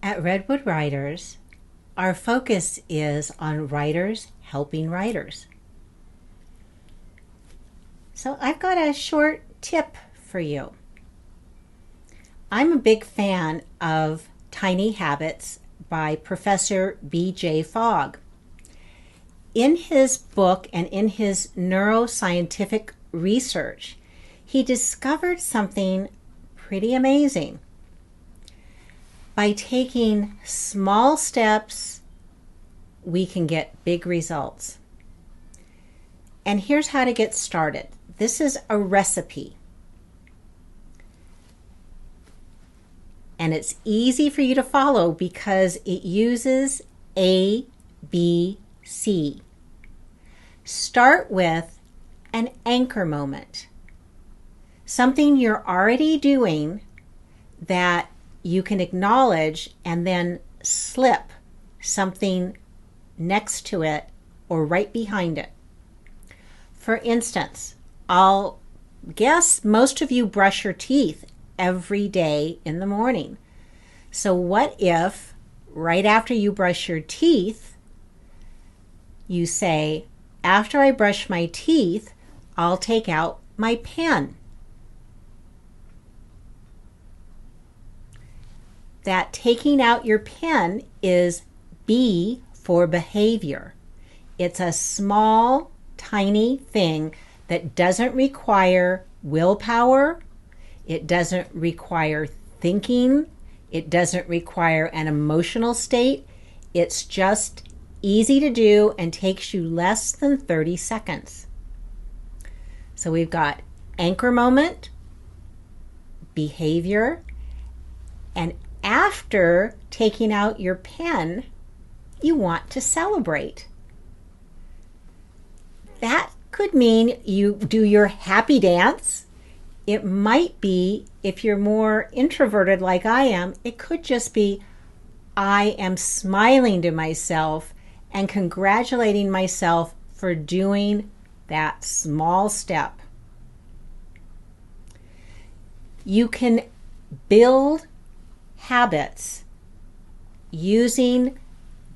At Redwood Writers, our focus is on writers helping writers. So I've got a short tip for you. I'm a big fan of Tiny Habits by Professor B.J. Fogg. In his book and in his neuroscientific research, he discovered something pretty amazing. By taking small steps, we can get big results. And here's how to get started. This is a recipe. And it's easy for you to follow because it uses A, B, C. Start with an anchor moment. Something you're already doing that you can acknowledge and then slip something next to it or right behind it. For instance, I'll guess most of you brush your teeth every day in the morning. So what if right after you brush your teeth, you say, after I brush my teeth, I'll take out my pen. That taking out your pen is B for behavior. It's a small, tiny thing that doesn't require willpower. It doesn't require thinking. It doesn't require an emotional state. It's just easy to do and takes you less than 30 seconds. So we've got anchor moment, behavior, and after taking out your pen, you want to celebrate. That could mean you do your happy dance. It might be, if you're more introverted like I am, it could just be, I am smiling to myself and congratulating myself for doing that small step. You can build habits using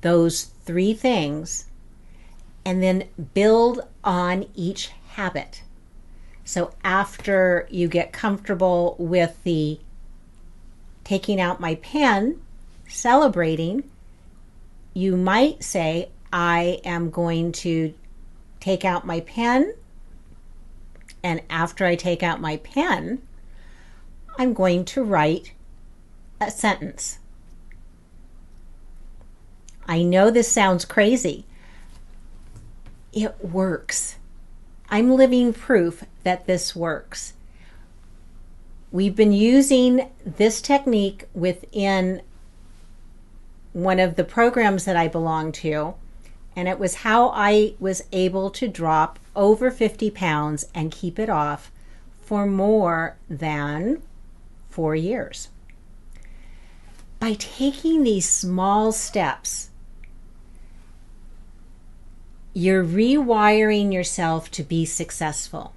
those three things and then build on each habit. So after you get comfortable with the taking out my pen, celebrating, you might say, I am going to take out my pen, and after I take out my pen, I'm going to write a sentence. I know this sounds crazy. It works. I'm living proof that this works. We've been using this technique within one of the programs that I belong to, and it was how I was able to drop over 50 pounds and keep it off for more than 4 years. By taking these small steps, you're rewiring yourself to be successful.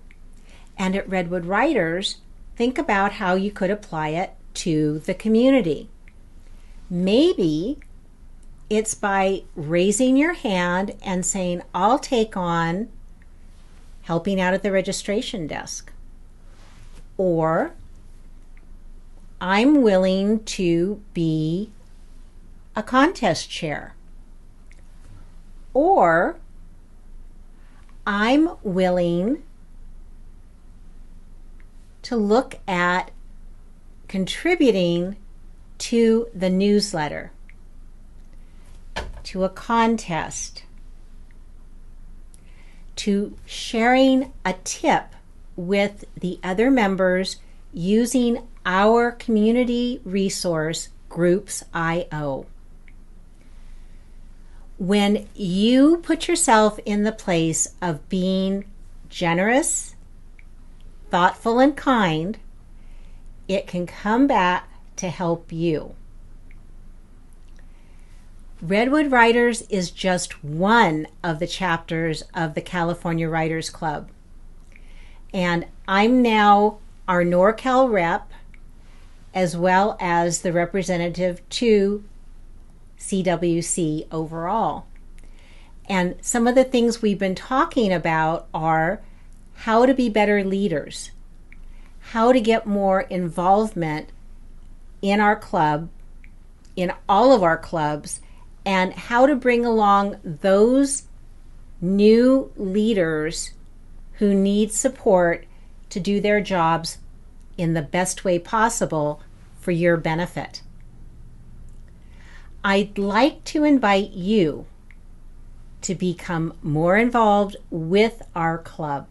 And at Redwood Writers, think about how you could apply it to the community. Maybe it's by raising your hand and saying, I'll take on helping out at the registration desk. Or I'm willing to be a contest chair. Or I'm willing to look at contributing to the newsletter, to a contest, to sharing a tip with the other members using our community resource, Groups.io. When you put yourself in the place of being generous, thoughtful, and kind, it can come back to help you. Redwood Writers is just one of the chapters of the California Writers Club. And I'm now our NorCal rep, as well as the representative to CWC overall. And some of the things we've been talking about are how to be better leaders, how to get more involvement in our club, in all of our clubs, and how to bring along those new leaders who need support to do their jobs in the best way possible for your benefit. I'd like to invite you to become more involved with our club.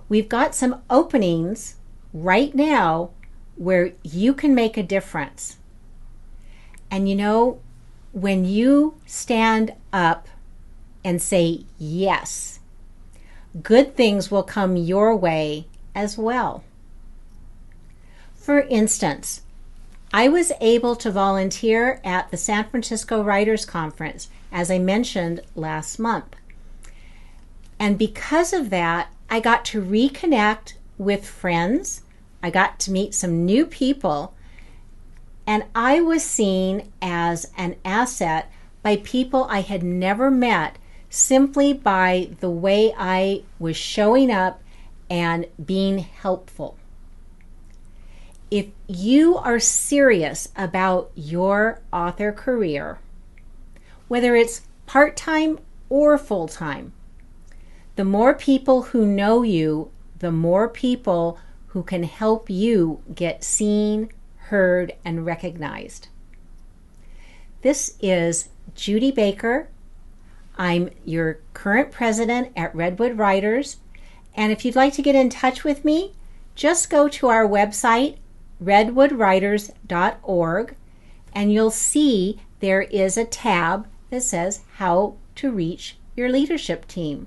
We've got some openings right now where you can make a difference. And you know, when you stand up and say yes, good things will come your way as well. For instance, I was able to volunteer at the San Francisco Writers Conference, as I mentioned last month. And because of that, I got to reconnect with friends. I got to meet some new people, and I was seen as an asset by people I had never met simply by the way I was showing up and being helpful. If you are serious about your author career, whether it's part-time or full-time, the more people who know you, the more people who can help you get seen, heard, and recognized. This is Judy Baker. I'm your current president at Redwood Writers, and if you'd like to get in touch with me, just go to our website, redwoodwriters.org, and you'll see there is a tab that says how to reach your leadership team.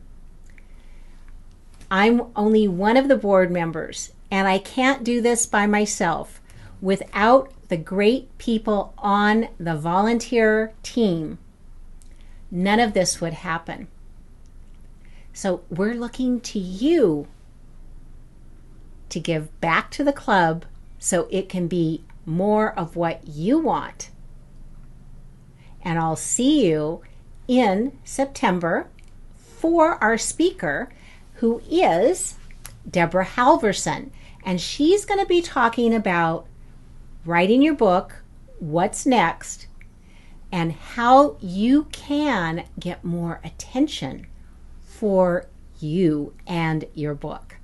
I'm only one of the board members, and I can't do this by myself. Without the great people on the volunteer team, none of this would happen. So we're looking to you to give back to the club so it can be more of what you want. And I'll see you in September for our speaker, who is Deborah Halverson. And she's going to be talking about writing your book, what's next, and how you can get more attention for you and your book.